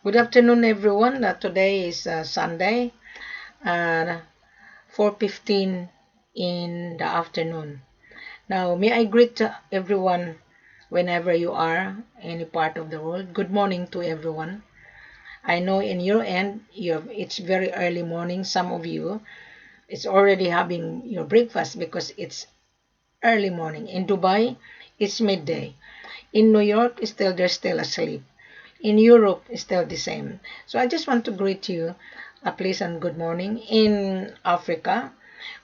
Good afternoon, everyone. Today is Sunday, 4:15 in the afternoon. Now, may I greet everyone whenever you are, any part of the world. Good morning to everyone. I know in your end, it's very early morning. Some of you, it's already having your breakfast because it's early morning. In Dubai, it's midday. In New York, they're still asleep. In Europe, it's still the same. So I just want to greet you a pleasant good morning. In Africa,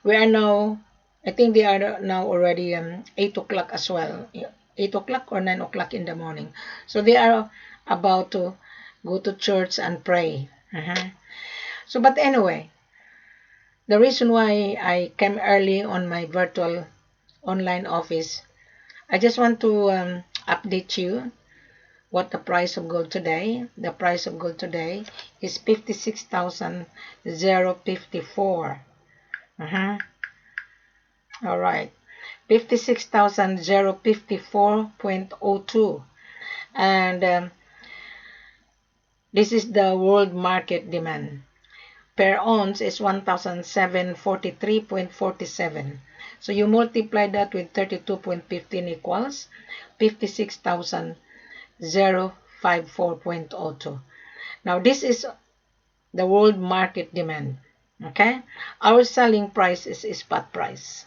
we are now, I think they are now already 8 o'clock as well. 8 o'clock or 9 o'clock in the morning. So they are about to go to church and pray. So, but anyway, the reason why I came early on my virtual online office, I just want to update you what the price of gold today. The price of gold today is 56,054. All right, 56,054.02, and this is the world market demand. Per ounce is 1,743.47. So you multiply that with 32.15 equals 56,054.02. Now this is the world market demand. Okay, our selling price is spot price.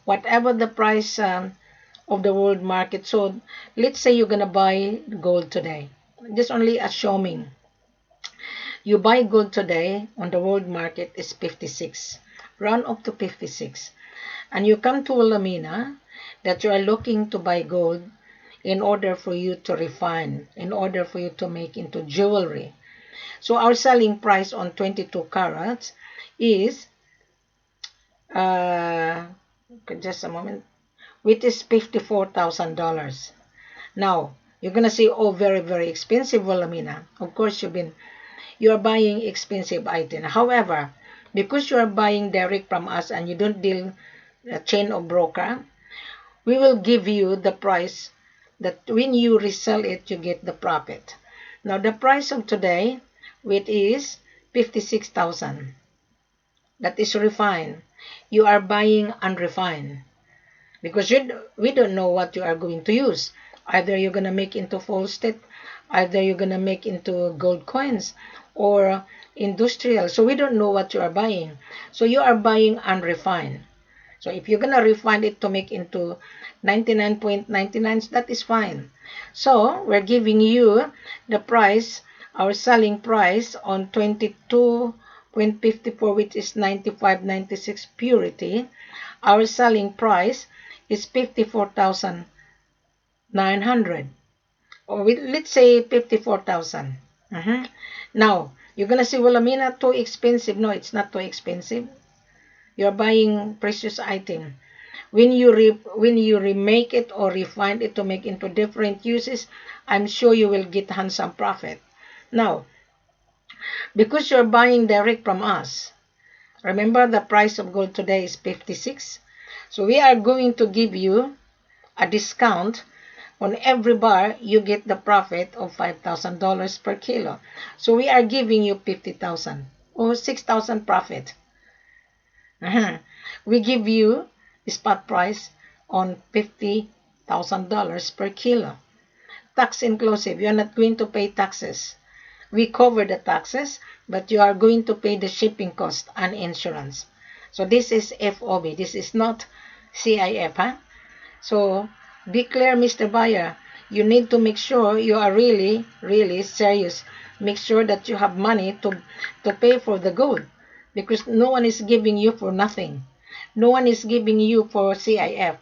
Whatever the price of the world market. So let's say you're gonna buy gold today. Just only assuming you buy gold today on the world market is 56, round up to 56, and you come to Wilhelmina that you are looking to buy gold in order for you to refine, in order for you to make into jewelry. So our selling price on 22 carats is just a moment, which is $54,000. Now you're gonna say, oh, very very expensive, Wilhelmina. Of course you are buying expensive item. However, because you are buying direct from us and you don't deal a chain of broker, we will give you the price that when you resell it, you get the profit. Now the price of today, which is 56,000, that is refined. You are buying unrefined because we don't know what you are going to use. Either you're gonna make into false state, either you're gonna make into gold coins or industrial. So we don't know what you are buying. So you are buying unrefined. So if you're gonna refine it to make into 99.99, that is fine. So we're giving you the price, our selling price on 22.54, which is 95.96 purity. Our selling price is 54,900, or let's say 54,000. Now you're gonna say, well, Amina, too expensive. No, it's not too expensive. You're buying precious item. When you remake it or refine it to make into different uses, I'm sure you will get handsome profit. Now, because you're buying direct from us, remember the price of gold today is 56. So we are going to give you a discount on every bar. You get the profit of $5,000 per kilo. So we are giving you 50,000 or 6,000 profit. We give you spot price on $50,000 per kilo. Tax inclusive. You are not going to pay taxes. We cover the taxes, but you are going to pay the shipping cost and insurance. So this is FOB. This is not CIF. So be clear, Mr. Buyer. You need to make sure you are really, really serious. Make sure that you have money to pay for the gold, because no one is giving you for nothing. No one is giving you for CIF.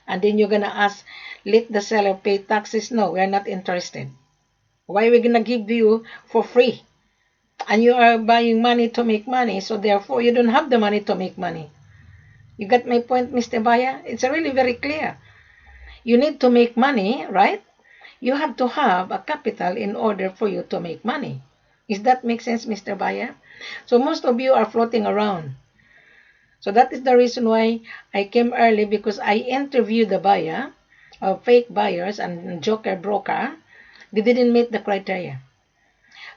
And then you're going to ask, let the seller pay taxes. No, we're not interested. Why are we going to give you for free? And you are buying money to make money, so therefore you don't have the money to make money. You got my point, Mr. Buyer? It's really very clear. You need to make money, right? You have to have a capital in order for you to make money. Does that make sense, Mr. Buyer? So most of you are floating around. So that is the reason why I came early, because I interviewed the buyer, fake buyers and joker broker. They didn't meet the criteria.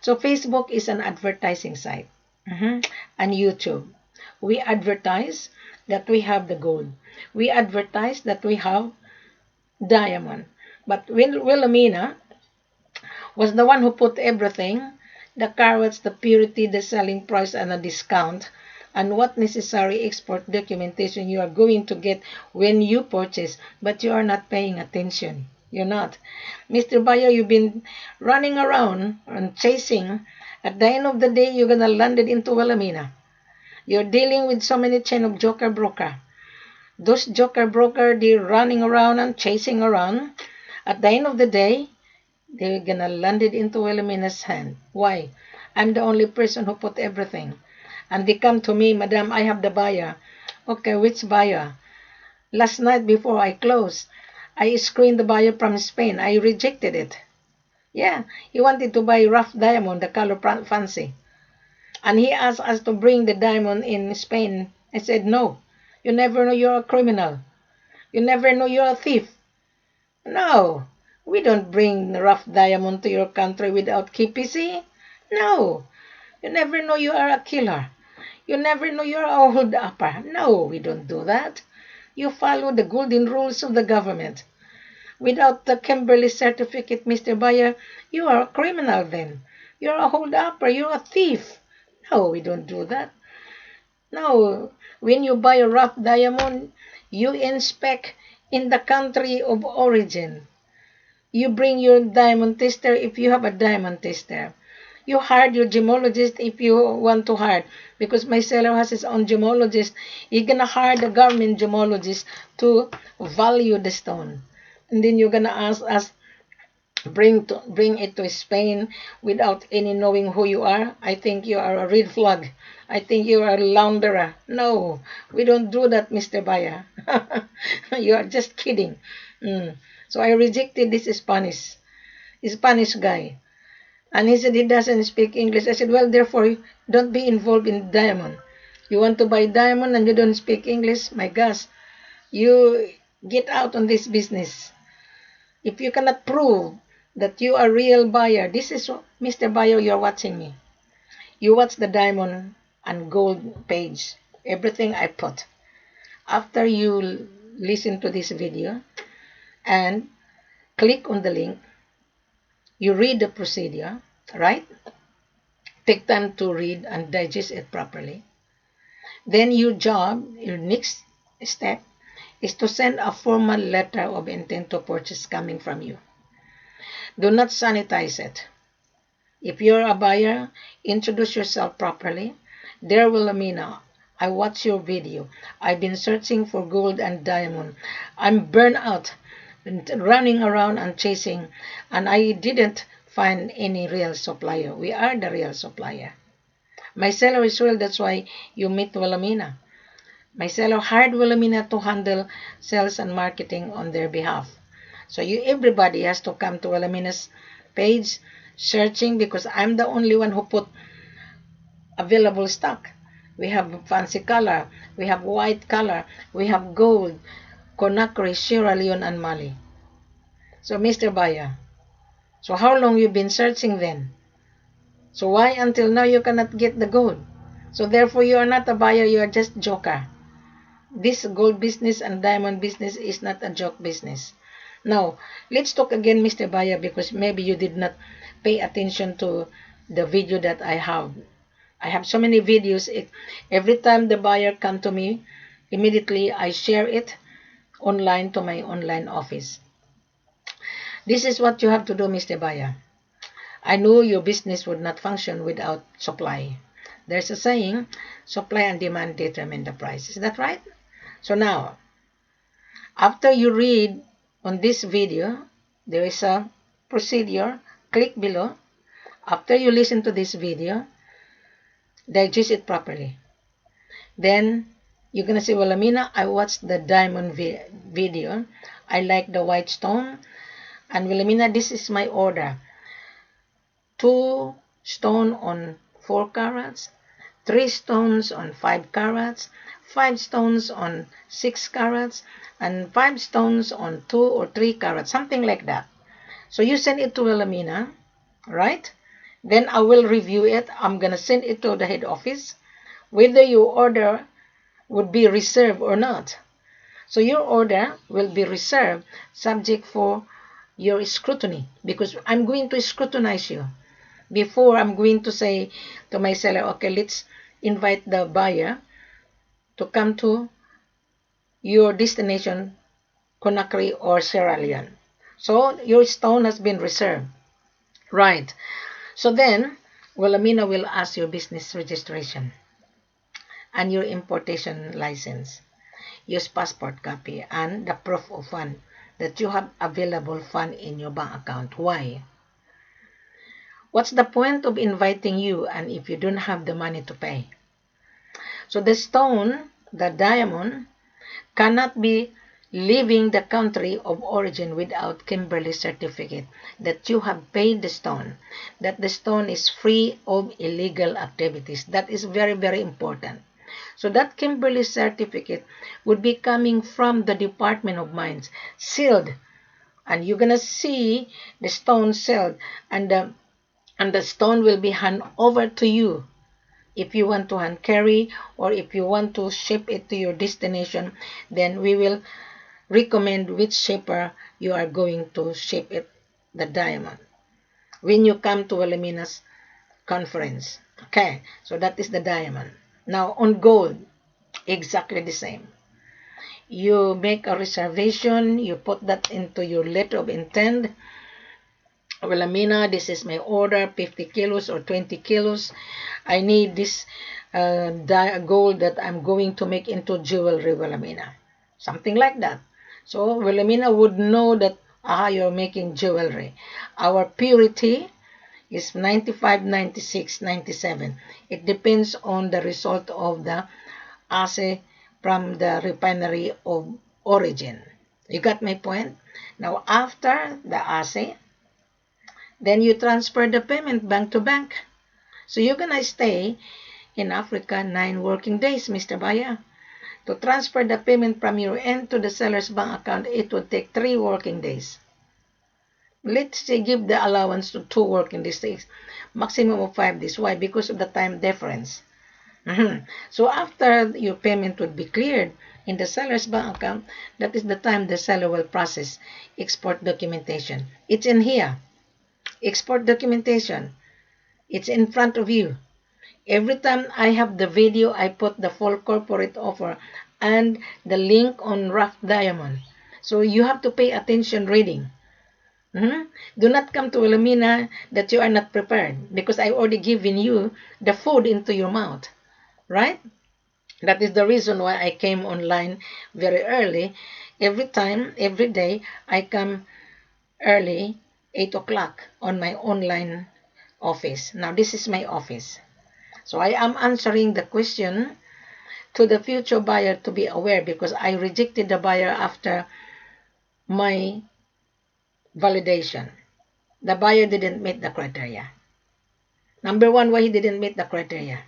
So Facebook is an advertising site. And YouTube. We advertise that we have the gold. We advertise that we have diamond. But Wilhelmina was the one who put everything, the carats, the purity, the selling price, and a discount, and what necessary export documentation you are going to get when you purchase, but you are not paying attention. You're not. Mr. Buyer, you've been running around and chasing. At the end of the day, you're going to land it into Wilhelmina. You're dealing with so many chain of joker broker. Those joker broker, they're running around and chasing around. At the end of the day, they're gonna land it into Wilhelmina's hand. Why? I'm the only person who put everything. And they come to me, Madam, I have the buyer. Okay, which buyer? Last night before I closed, I screened the buyer from Spain. I rejected it. Yeah, he wanted to buy rough diamond, the color fancy. And he asked us to bring the diamond in Spain. I said, no, you never know you're a criminal. You never know you're a thief. No, we don't bring rough diamond to your country without KPC. No, you never know you are a killer. You never know you're a hold upper. No, we don't do that. You follow the golden rules of the government. Without the Kimberley certificate, Mr. Buyer, you are a criminal then. You're a hold upper. You're a thief. No, we don't do that. No, when you buy a rough diamond, you inspect in the country of origin. You bring your diamond tester if you have a diamond tester. You hire your gemologist if you want to hire. Because my seller has his own gemologist. You're going to hire the government gemologist to value the stone. And then you're going to ask us, bring it to Spain without any knowing who you are. I think you are a red flag. I think you are a launderer. No, we don't do that, Mr. Buyer. You are just kidding. So I rejected this Spanish guy. And he said he doesn't speak English. I said, well, therefore, don't be involved in diamond. You want to buy diamond and you don't speak English? My gosh, you get out on this business. If you cannot prove that you are a real buyer, this is, Mr. Buyer, you're watching me. You watch the diamond and gold page, everything I put. After you listen to this video and click on the link, you read the procedure, right? Take time to read and digest it properly. Then your next step, is to send a formal letter of intent to purchase coming from you. Do not sanitize it. If you're a buyer, introduce yourself properly. Dear Wilhelmina, I watch your video. I've been searching for gold and diamond. I'm burned out, running around and chasing, and I didn't find any real supplier. We are the real supplier. My seller is real, that's why you meet Wilhelmina. My seller hired Wilhelmina to handle sales and marketing on their behalf. So everybody has to come to Wilhelmina's page searching, because I'm the only one who put available stock. We have fancy color, we have white color, we have gold, Conakry, Sierra Leone, and Mali. So Mr. Buyer, so how long you been searching then? So why until now you cannot get the gold? So therefore you are not a buyer, you are just joker. This gold business and diamond business is not a joke business. Now, let's talk again, Mr. Buyer, because maybe you did not pay attention to the video that I have. I have so many videos. Every time the buyer come to me, immediately I share it online to my online office. This is what you have to do, Mr. Buyer. I know your business would not function without supply. There's a saying, supply and demand determine the price. Is that right? So now, after you read on this video, there is a procedure. Click below. After you listen to this video, digest it properly. Then you're going to say, well, Amina, I watched the diamond video. I like the white stone. And Wilhelmina, this is my order. 2 stone on 4 carats, 3 stones on 5 carats, 5 stones on 6 carats, and 5 stones on 2 or 3 carats, something like that. So you send it to Wilhelmina, right? Then I will review it. I'm gonna send it to the head office, whether your order would be reserved or not. So your order will be reserved, subject for your scrutiny, because I'm going to scrutinize you. Before I'm going to say to my seller, okay, let's invite the buyer to come to your destination, Conakry or Sierra Leone. So your stone has been reserved. Right. So then, Wilhelmina will ask your business registration and your importation license. Use passport copy and the proof of fund that you have available fund in your bank account. Why? What's the point of inviting you and if you don't have the money to pay? So the stone, the diamond, cannot be leaving the country of origin without Kimberley certificate that you have paid the stone, that the stone is free of illegal activities. That is very, very important. So that Kimberley certificate would be coming from the Department of Mines, sealed, and you're gonna see the stone sealed, and the stone will be handed over to you if you want to hand carry or if you want to ship it to your destination. Then we will recommend which shipper you are going to ship it, the diamond, when you come to Wilhelmina's conference. Okay, so that is the diamond. Now on gold, exactly the same. You make a reservation, you put that into your letter of intent. Wilhelmina, this is my order, 50 kilos or 20 kilos. I need this gold that I'm going to make into jewelry, Wilhelmina. Something like that. So Wilhelmina would know that, you're making jewelry. Our purity is 95, 96, 97. It depends on the result of the assay from the refinery of origin. You got my point? Now, after the assay, then you transfer the payment bank to bank. So you're gonna stay in Africa 9 working days, Mr. Buyer. To transfer the payment from your end to the seller's bank account, it would take 3 working days. Let's say give the allowance to 2 working days, maximum of 5 days. Why? Because of the time difference. So after your payment would be cleared in the seller's bank account, that is the time the seller will process export documentation. It's in here. Export documentation. It's in front of you. Every time I have the video, I put the full corporate offer and the link on rough diamond. So you have to pay attention reading. Do not come to Wilhelmina that you are not prepared, because I already given you the food into your mouth, right? That is the reason why I came online very early. Every time, every day, I come early, 8 o'clock on my online office. Now this is my office. So I am answering the question to the future buyer to be aware, because I rejected the buyer after my validation. The buyer didn't meet the criteria. Number one, why he didn't meet the criteria?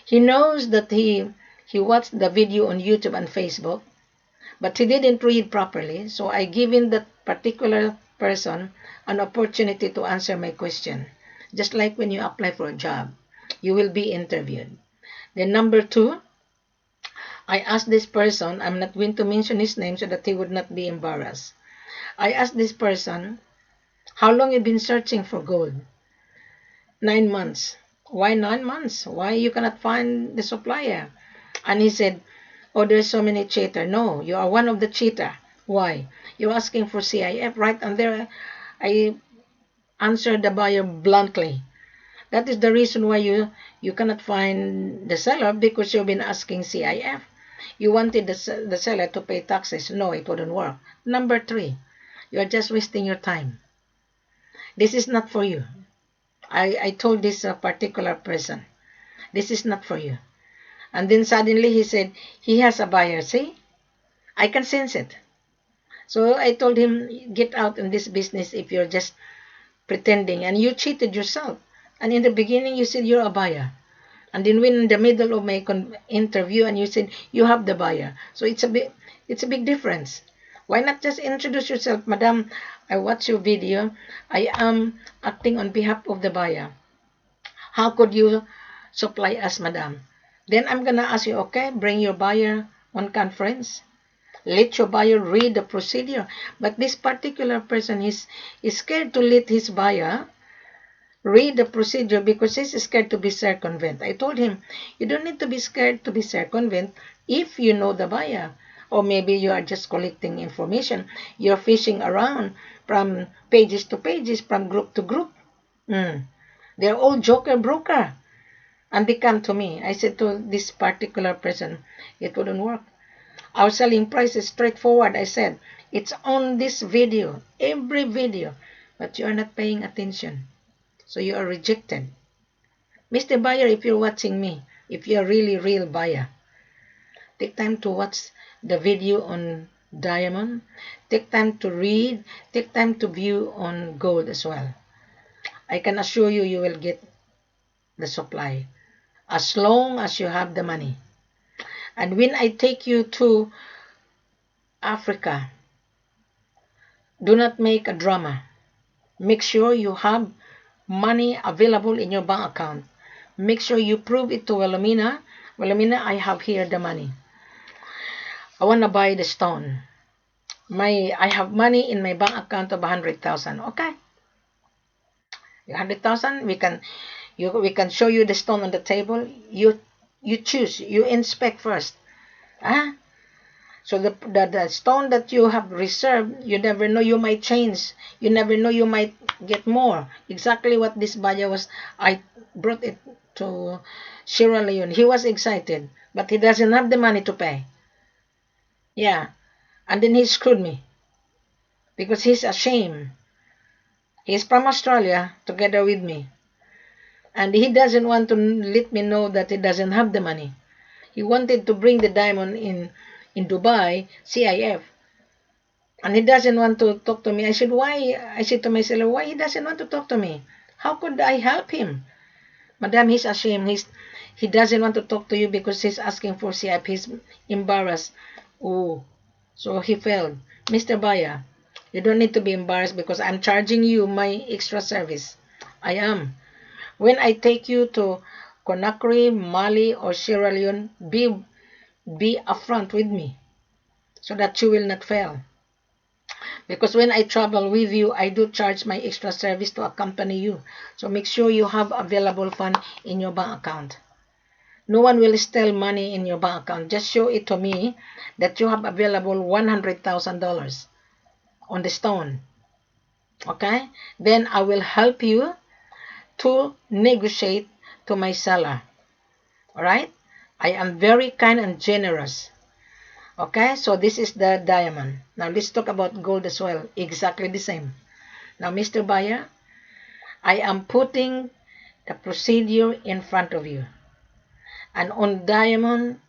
He knows that he watched the video on YouTube and Facebook, but he didn't read properly. So I given that particular person an opportunity to answer my question. Just like when you apply for a job, you will be interviewed. Then number two, I asked this person, I'm not going to mention his name so that he would not be embarrassed. I asked this person, how long you been searching for gold? 9 months. Why 9 months? Why you cannot find the supplier? And he said, oh, there's so many cheater. No, you are one of the cheater. Why? You're asking for CIF, right? And there I answered the buyer bluntly. That is the reason why you cannot find the seller, because you've been asking CIF. You wanted the seller to pay taxes. No, it wouldn't work. Number three, you're just wasting your time. This is not for you. I told this particular person, this is not for you. And then suddenly he said, he has a buyer. See, I can sense it. So I told him, get out in this business if you're just pretending. And you cheated yourself. And in the beginning, you said you're a buyer. And then when in the middle of my interview, and you said you have the buyer. So it's a big difference. Why not just introduce yourself, Madam? I watch your video. I am acting on behalf of the buyer. How could you supply us, madam? Then I'm gonna ask you, okay, bring your buyer on conference. Let your buyer read the procedure. But this particular person is scared to let his buyer read the procedure because he's scared to be circumvent. I told him, you don't need to be scared to be circumvent if you know the buyer. Or maybe you are just collecting information. You're fishing around from pages to pages, from group to group. They're all joker broker. And they come to me. I said to this particular person, it wouldn't work. Our selling price is straightforward. I said, it's on this video, every video, but you are not paying attention. So you are rejected. Mr. Buyer, if you're watching me, if you're really real buyer, take time to watch the video on diamond. Take time to read. Take time to view on gold as well. I can assure you, you will get the supply as long as you have the money. And when I take you to Africa, do not make a drama. Make sure you have money available in your bank account. Make sure you prove it to Wilhelmina. Wilhelmina, I have here the money. I want to buy the stone. I have money in my bank account of 100,000. Okay. 100,000, we can show you the stone on the table. You choose, you inspect first. So the stone that you have reserved, you never know, you might change. You never know, you might get more. Exactly what this buyer was. I brought it to Sierra Leone. He was excited, but he doesn't have the money to pay. Yeah. And then he screwed me because he's ashamed. He's from Australia together with me. And he doesn't want to let me know that he doesn't have the money. He wanted to bring the diamond in Dubai, CIF. And he doesn't want to talk to me. I said, why? I said to my seller, why he doesn't want to talk to me? How could I help him? Madam, he's ashamed. He doesn't want to talk to you because he's asking for CIF. He's embarrassed. Oh, so he failed. Mr. Buyer, you don't need to be embarrassed because I'm charging you my extra service. I am. When I take you to Conakry, Mali, or Sierra Leone, be upfront with me so that you will not fail. Because when I travel with you, I do charge my extra service to accompany you. So make sure you have available fund in your bank account. No one will steal money in your bank account. Just show it to me that you have available $100,000 on the stone. Okay? Then I will help you to negotiate to my seller. Alright? I am very kind and generous. Okay? So this is the diamond. Now let's talk about gold as well. Exactly the same. Now, Mr. Buyer, I am putting the procedure in front of you. And on diamond,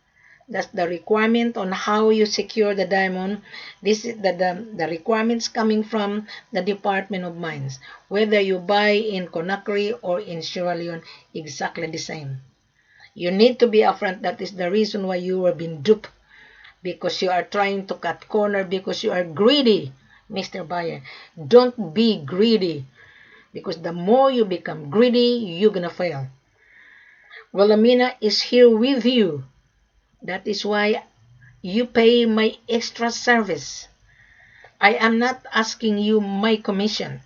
that's the requirement on how you secure the diamond. This is the requirements coming from the Department of Mines. Whether you buy in Conakry or in Sierra Leone, exactly the same. You need to be upfront. That is the reason why you are being duped. Because you are trying to cut corner, because you are greedy, Mr. Buyer. Don't be greedy. Because the more you become greedy, you're gonna fail. Wilhelmina is here with you. That is why you pay my extra service. I am not asking you my commission.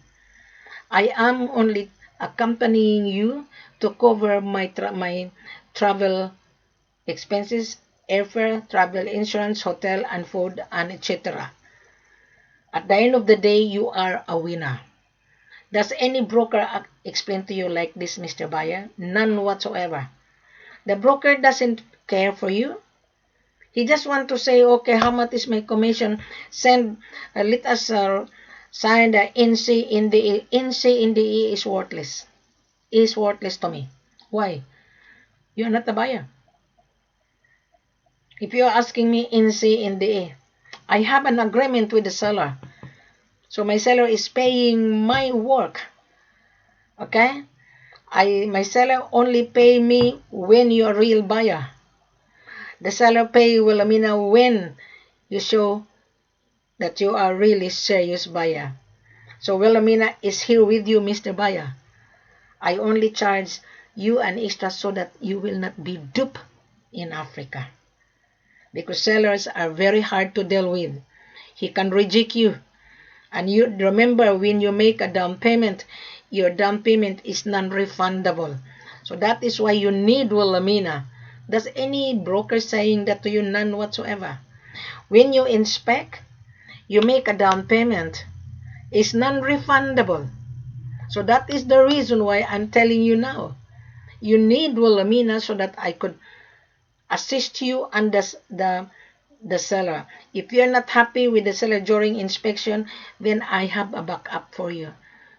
I am only accompanying you to cover my travel expenses, airfare, travel insurance, hotel and food, and etc. At the end of the day, you are a winner. Does any broker explain to you like this, Mr. Buyer? None whatsoever. The broker doesn't care for you. He just want to say, okay, how much is my commission? Let us sign the NC in the NC in the is worthless. Is worthless to me. Why? You are not the buyer. If you are asking me NC in the I have an agreement with the seller. So my seller is paying my work. Okay? My seller only pay me when you're a real buyer. The seller pay Wilhelmina when you show that you are really serious buyer. So Wilhelmina is here with you, Mr. Buyer. I only charge you an extra so that you will not be duped in Africa. Because sellers are very hard to deal with. He can reject you. And you remember, when you make a down payment, your down payment is non-refundable. So that is why you need Wilhelmina. Does any broker saying that to you? None whatsoever. When you inspect, you make a down payment, it's non-refundable. So that is the reason why I'm telling you now. You need Wilhelmina so that I could assist you and the seller. If you're not happy with the seller during inspection, then I have a backup for you.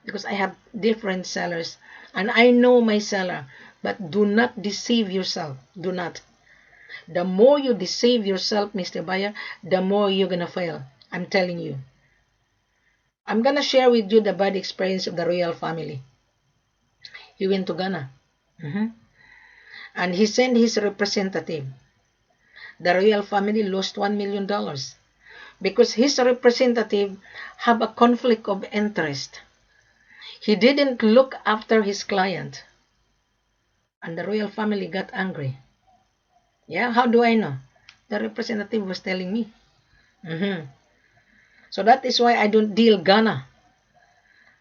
Because I have different sellers. And I know my seller. But do not deceive yourself. Do not. The more you deceive yourself, Mr. Buyer, the more you're going to fail. I'm telling you. I'm going to share with you the bad experience of the royal family. He went to Ghana. And he sent his representative. The royal family lost $1 million because his representative have a conflict of interest. He didn't look after his client. And the royal family got angry. Yeah, how do I know? The representative was telling me. So that is why I don't deal Ghana.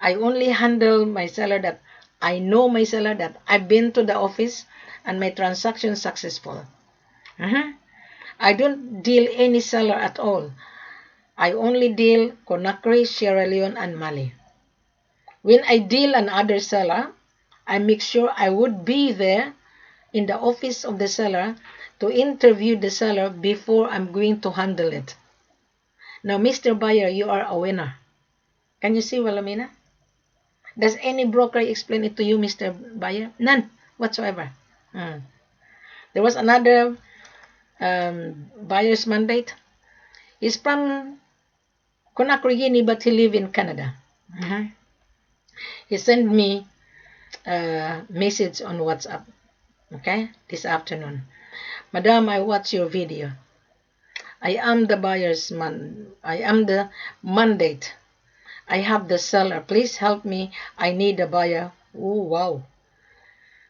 I only handle my seller that I know my seller, that I've been to the office and my transaction successful. I don't deal any seller at all. I only deal Conakry, Sierra Leone, and Mali. When I deal another seller, I make sure I would be there in the office of the seller to interview the seller before I'm going to handle it. Now, Mr. Buyer, you are a winner. Can you see, Wilhelmina? Does any broker explain it to you, Mr. Buyer? None whatsoever. There was another buyer's mandate. He's from Conakry, Guinea, but he lives in Canada. He sent me a message on WhatsApp, okay, this afternoon. Madam, I watch your video. I am the mandate. I have the seller. Please help me. I need a buyer. Oh, wow.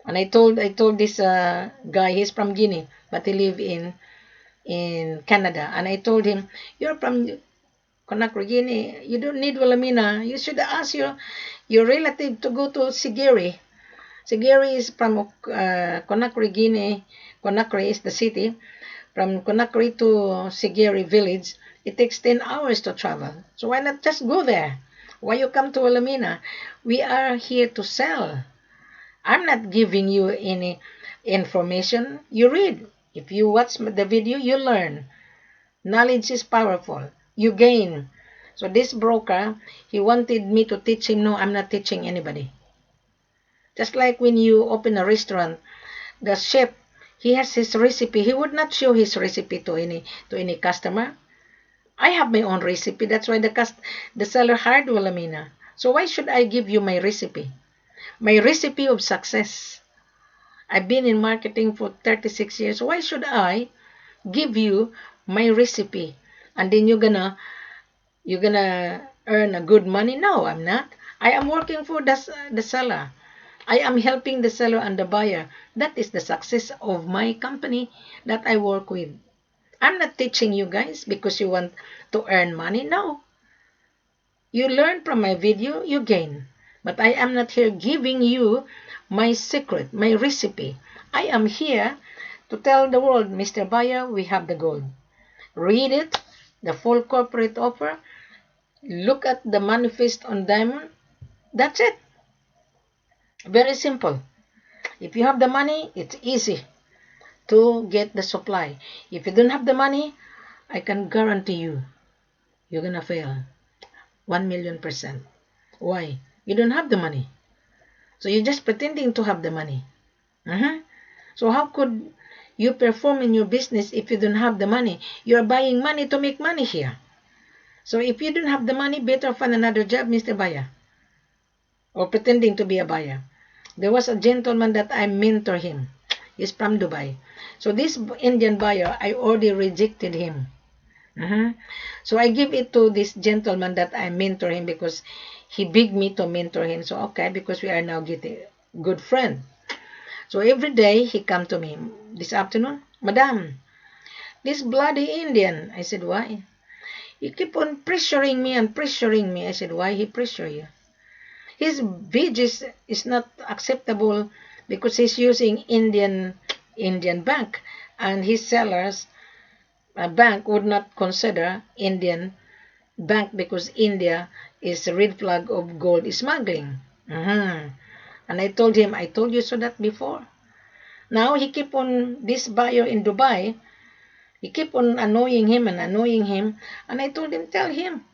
And I told this guy, he's from Guinea, but he lives in Canada. And I told him, you're from Conakry, Guinea. You don't need Wilhelmina. You should ask your relative to go to Sigiri. Sigiri is from Conakry, Guinea. Conakry is the city. From Conakry to Sigiri village, it takes 10 hours to travel. So why not just go there? Why you come to Wilhelmina? We are here to sell. I'm not giving you any information. You read. If you watch the video, you learn. Knowledge is powerful. You gain. So this broker, he wanted me to teach him. No, I'm not teaching anybody. Just like when you open a restaurant, the chef, he has his recipe. He would not show his recipe to any customer. I have my own recipe. That's why the seller hired Wilhelmina. So why should I give you my recipe? My recipe of success. I've been in marketing for 36 years. Why should I give you my recipe? And then you're gonna earn a good money? No, I'm not. I am working for the seller. I am helping the seller and the buyer. That is the success of my company that I work with. I'm not teaching you guys because you want to earn money. No. You learn from my video, you gain. But I am not here giving you my secret, my recipe. I am here to tell the world, Mr. Buyer, we have the gold. Read it, the full corporate offer. Look at the manifest on diamond. That's it. Very simple. If you have the money, it's easy to get the supply. If you don't have the money, I can guarantee you, you're gonna fail 1,000,000%. Why? You don't have the money. So you're just pretending to have the money. So how could you perform in your business if you don't have the money? You're buying money to make money here. So if you don't have the money, better find another job, Mr. Buyer. Or pretending to be a buyer. There was a gentleman that I mentor him. He's from Dubai. So this Indian buyer, I already rejected him. So I give it to this gentleman that I mentor him because he begged me to mentor him. So okay, because we are now getting good friend. So every day he come to me. This afternoon, Madam, this bloody Indian. I said, why? He keep on pressuring me and pressuring me. I said, why he pressure you? His wages is not acceptable because he's using Indian bank, and his sellers bank would not consider Indian bank because India is a red flag of gold smuggling. And I told him, I told you so that before. Now he keep on, this buyer in Dubai, he keep on annoying him and annoying him. And I told him, tell him,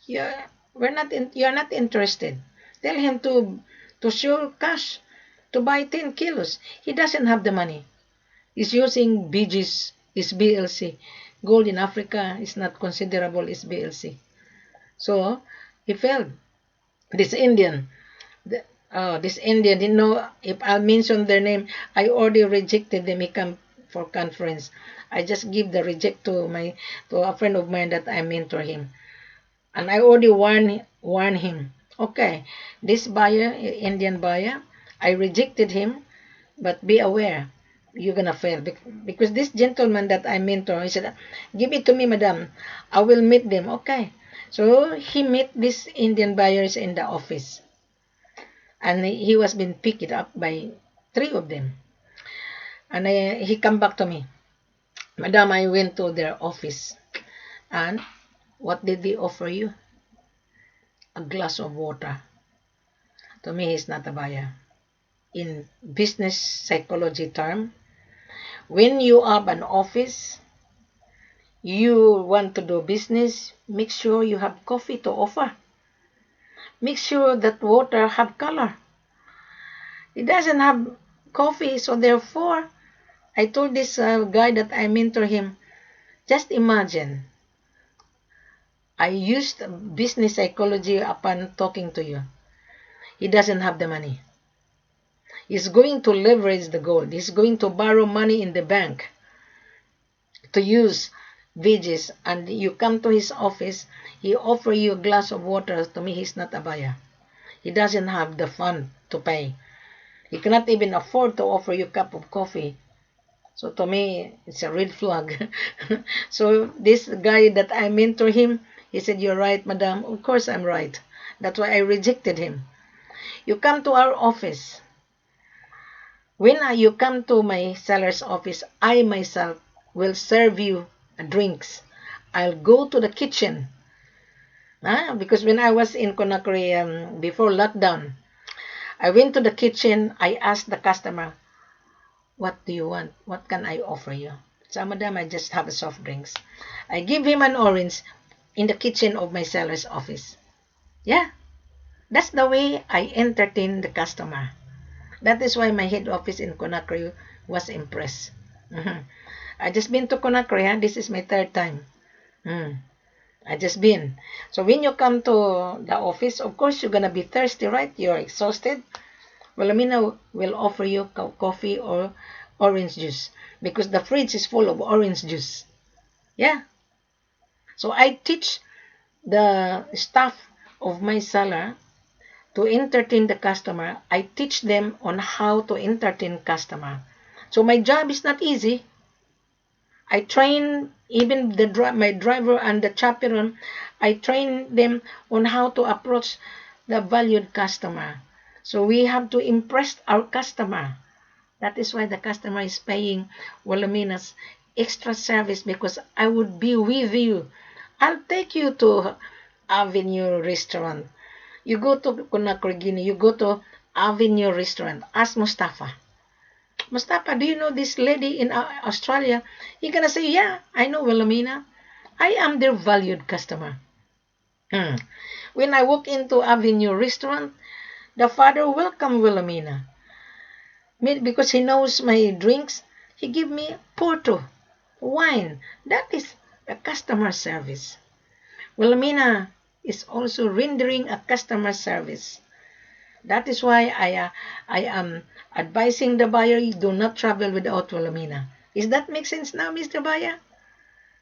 you're, you're not interested. Tell him to show cash to buy 10 kilos. He doesn't have the money. He's using BG's, is BLC. Gold in Africa is not considerable as BLC. So he failed. This Indian, this Indian didn't know if I'll mention their name. I already rejected them. He come for conference. I just give the reject to a friend of mine that I mentor him, and I already warn him. Okay, this buyer, Indian buyer, I rejected him, but be aware, you're gonna fail because this gentleman that I mentor, he said, "Give it to me, madam. I will meet them." Okay, so he met these Indian buyers in the office, and he was being picked up by 3 of them, and he come back to me, "Madam, I went to their office, and what did they offer you? A glass of water." To me, he's not a buyer. In business psychology term, when you have an office, you want to do business, make sure you have coffee to offer. Make sure that water have color. It doesn't have coffee, so therefore, I told this guy that I mentor him, just imagine, I used business psychology upon talking to you. He doesn't have the money. He's going to leverage the gold. He's going to borrow money in the bank to use wages, and you come to his office, he offer you a glass of water. To me, he's not a buyer. He doesn't have the fund to pay. He cannot even afford to offer you a cup of coffee. So to me, it's a red flag. So this guy that I mentor him, he said, "You're right, madam." Of course I'm right. That's why I rejected him. You come to our office. When you come to my seller's office, I myself will serve you drinks. I'll go to the kitchen. Because when I was in Conakry before lockdown, I went to the kitchen. I asked the customer, "What do you want? What can I offer you?" So, "Madam, I just have a soft drinks." I give him an orange in the kitchen of my seller's office. Yeah, that's the way I entertain the customer. That is why my head office in Conakry was impressed. I just been to Conakry. This is my 3rd time. I just been. So when you come to the office, of course you're gonna be thirsty, right? You're exhausted. Well, Amina will offer you coffee or orange juice because the fridge is full of orange juice. Yeah. So I teach the staff of my seller to entertain the customer. I teach them on how to entertain customer. So my job is not easy. I train even my driver and the chaperone. I train them on how to approach the valued customer. So we have to impress our customer. That is why the customer is paying Walamina's extra service, because I would be with you. I'll take you to Avenue Restaurant. You go to Conakry, Guinea, you go to Avenue Restaurant. Ask Mustafa. "Mustafa, do you know this lady in Australia?" You're gonna say, "Yeah, I know Wilhelmina. I am their valued customer." When I walk into Avenue Restaurant, the father welcome Wilhelmina. Because he knows my drinks, he give me Porto, wine. That is a customer service. Wilhelmina is also rendering a customer service. That is why I am advising the buyer, you do not travel without Wilhelmina. Is that make sense now, Mr. Buyer?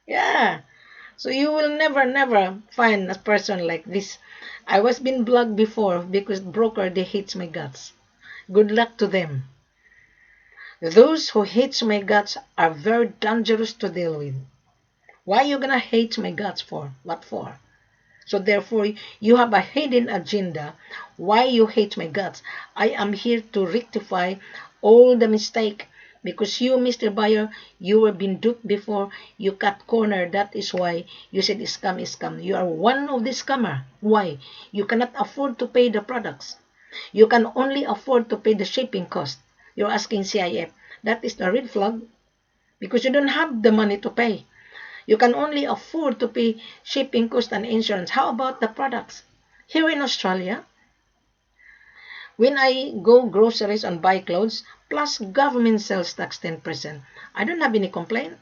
Yeah. So you will never find a person like this. I was been blocked before because broker, they hate my guts. Good luck to them. Those who hate my guts are very dangerous to deal with. Why you gonna hate my guts for? What for? So therefore, you have a hidden agenda. Why you hate my guts? I am here to rectify all the mistake. Because you, Mr. Buyer, you were been duped before. You cut corner. That is why you said scam is scam. You are one of the scammer. Why? You cannot afford to pay the products. You can only afford to pay the shipping cost. You're asking CIF. That is the red flag. Because you don't have the money to pay. You can only afford to pay shipping cost and insurance. How about the products? Here in Australia, when I go groceries and buy clothes, plus government sales tax 10%, I don't have any complaint.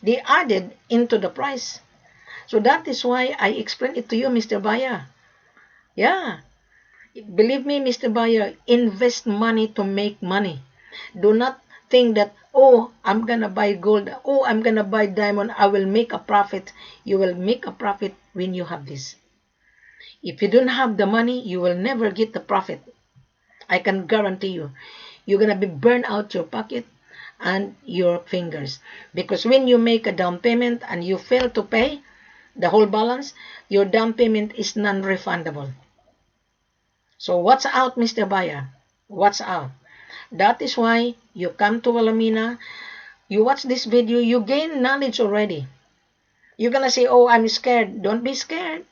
They added into the price. So that is why I explain it to you, Mr. Buyer. Yeah. Believe me, Mr. Buyer, invest money to make money. Do not think that, oh, I'm going to buy gold. Oh, I'm going to buy diamond. I will make a profit. You will make a profit when you have this. If you don't have the money, you will never get the profit. I can guarantee you. You're going to be burned out your pocket and your fingers. Because when you make a down payment and you fail to pay the whole balance, your down payment is non-refundable. So what's out, Mr. Buyer? What's out? That is why you come to Wilhelmina, you watch this video, you gain knowledge already. You're gonna say, oh, I'm scared. Don't be scared.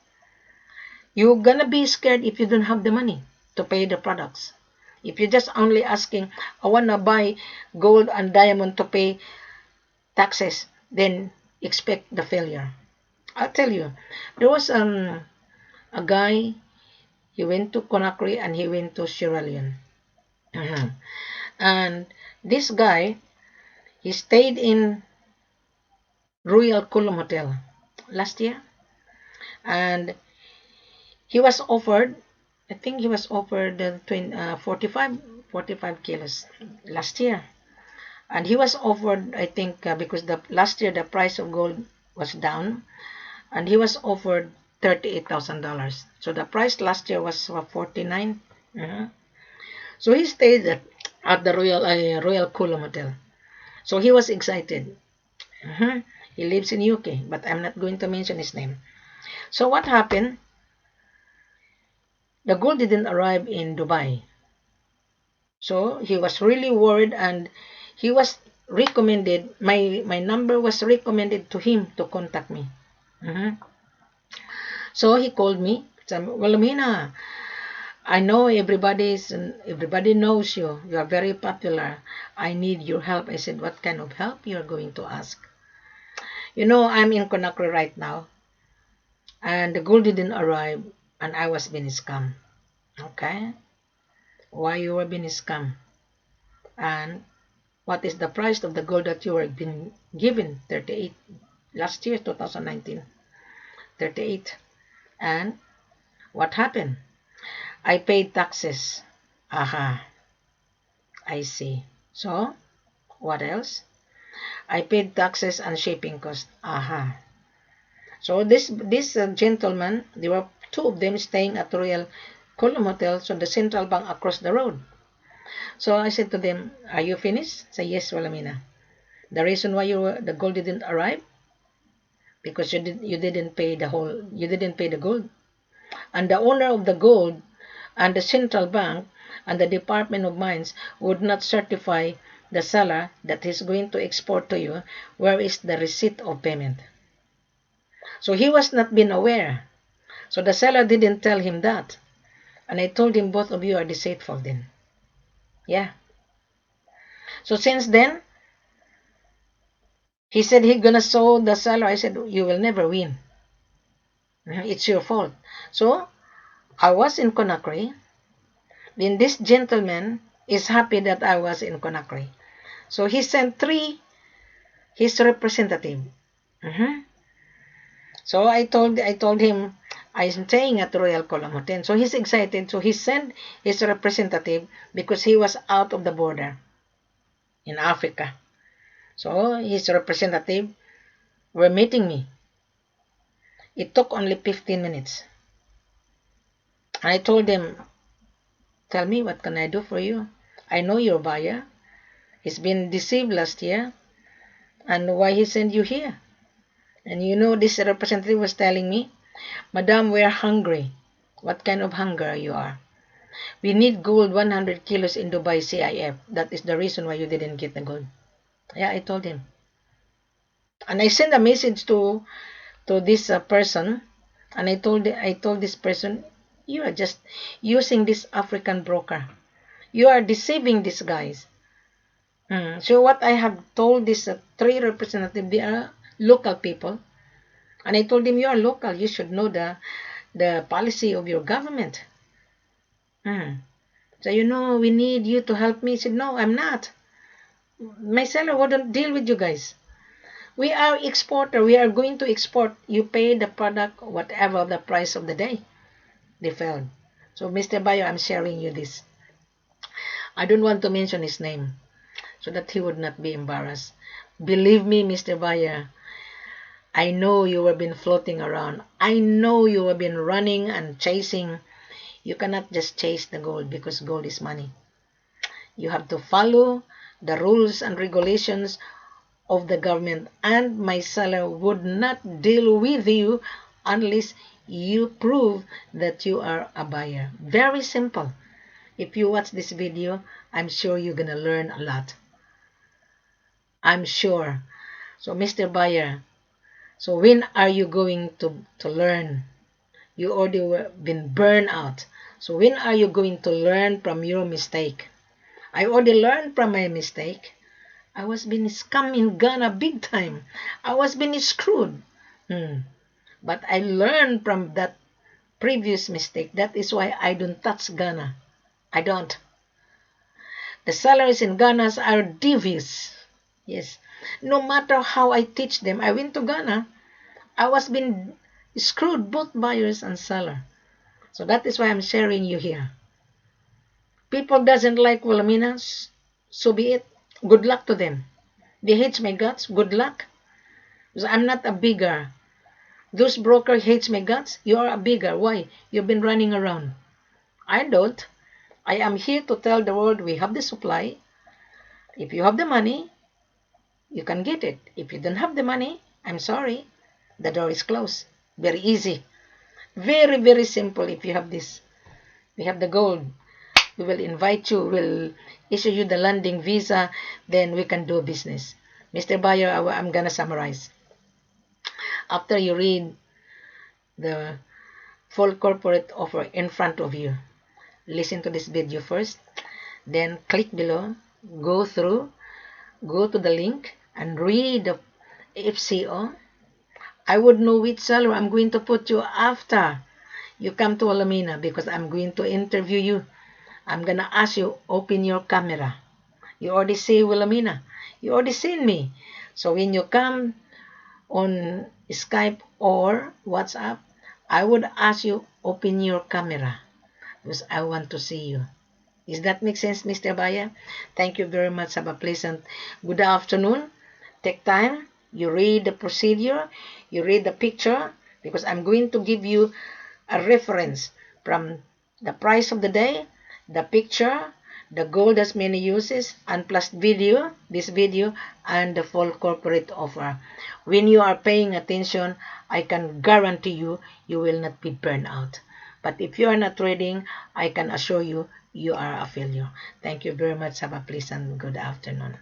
You're gonna be scared if you don't have the money to pay the products. If you're just only asking, I wanna buy gold and diamond to pay taxes, then expect the failure. I'll tell you, there was a guy, he went to Conakry and he went to Sierra Leone. And this guy, he stayed in Royal Kulum Hotel last year, and he was offered, I think he was offered 45 kilos last year. And he was offered, I think, because the last year the price of gold was down, and he was offered $38,000. So the price last year was 49. So he stayed at the Royal Kulum Hotel. So he was excited. He lives in UK, but I'm not going to mention his name. So what happened? The gold didn't arrive in Dubai. So he was really worried, and he was recommended, my number was recommended to him to contact me. So he called me. Said, well, Mina, I know everybody knows you. You are very popular. I need your help. I said, what kind of help you are going to ask? You know, I'm in Conakry right now, and the gold didn't arrive, and I was being scammed. Okay? Why you were being scammed? And what is the price of the gold that you were being given? 38. Last year, 2019. 38. And what happened? I paid taxes. Aha. I see. So, what else? I paid taxes and shipping cost. Aha. So this gentleman, there were two of them staying at Royal Column Hotel, so the central bank across the road. So I said to them, are you finished? Say, yes, Walamina. The reason why the gold didn't arrive? Because you didn't pay the gold. And the owner of the gold and the central bank and the Department of Mines would not certify the seller that he's going to export to you. Where is the receipt of payment? So he was not being aware. So the seller didn't tell him that. And I told him, both of you are deceitful then. Yeah. So since then, he said he's gonna sue the seller. I said, you will never win. It's your fault. So I was in Conakry. Then this gentleman is happy that I was in Conakry. So he sent his representative. So I told him I'm staying at Royal Column Hotel. So he's excited. So he sent his representative because he was out of the border in Africa. So his representative were meeting me. It took only 15 minutes. And I told him, tell me, what can I do for you? I know your buyer. He's been deceived last year. And why he sent you here? And you know, this representative was telling me, Madam, we are hungry. What kind of hunger you are? We need gold 100 kilos in Dubai CIF. That is the reason why you didn't get the gold. Yeah, I told him. And I sent a message to this person, and I told this person, you are just using this African broker. You are deceiving these guys. So what I have told these three representatives, they are local people, and I told them, you are local. You should know the policy of your government. So you know, we need you to help me. He said, no, I'm not. My seller wouldn't deal with you guys. We are exporter. We are going to export. You pay the product, whatever the price of the day. They failed. So, Mr. Bayo, I'm sharing you this. I don't want to mention his name so that he would not be embarrassed. Believe me, Mr. Bayo, I know you have been floating around. I know you have been running and chasing. You cannot just chase the gold because gold is money. You have to follow the rules and regulations of the government, and my seller would not deal with you unless you prove that you are a buyer. Very simple. If you watch this video, I'm sure you're gonna learn a lot. I'm sure. So, Mr. Buyer, so when are you going to learn? You already been burned out. So when are you going to learn from your mistake? I already learned from my mistake. I was being scammed in Ghana big time. I was being screwed. But I learned from that previous mistake. That is why I don't touch Ghana. I don't. The salaries in Ghana are devious. Yes. No matter how I teach them, I went to Ghana. I was being screwed, both buyers and seller. So that is why I'm sharing you here. People doesn't like Wilhelmina, so be it. Good luck to them. They hate my guts. Good luck. Because I'm not a bigger. Those broker hates my guts. You are a bigger. Why? You've been running around. I don't. I am here to tell the world we have the supply. If you have the money, you can get it. If you don't have the money, I'm sorry. The door is closed. Very easy. Very, very simple if you have this. We have the gold. We will invite you. We'll issue you the landing visa. Then we can do business. Mr. Buyer, I'm going to summarize. After you read the full corporate offer in front of you, listen to this video first. Then click below. Go through. Go to the link and read the F.C.O. I would know which seller I'm going to put you after you come to Alamina because I'm going to interview you. I'm going to ask you, open your camera. You already see Wilhelmina. You already seen me. So when you come on Skype or WhatsApp, I would ask you, open your camera because I want to see you. Does that make sense, Mr. Baya? Thank you very much. Have a pleasant good afternoon. Take time. You read the procedure. You read the picture because I'm going to give you a reference from the price of the day, the picture, the gold as many uses, and plus video, this video, and the full corporate offer. When you are paying attention, I can guarantee you, you will not be burned out. But if you are not reading, I can assure you, you are a failure. Thank you very much. Have a pleasant good afternoon.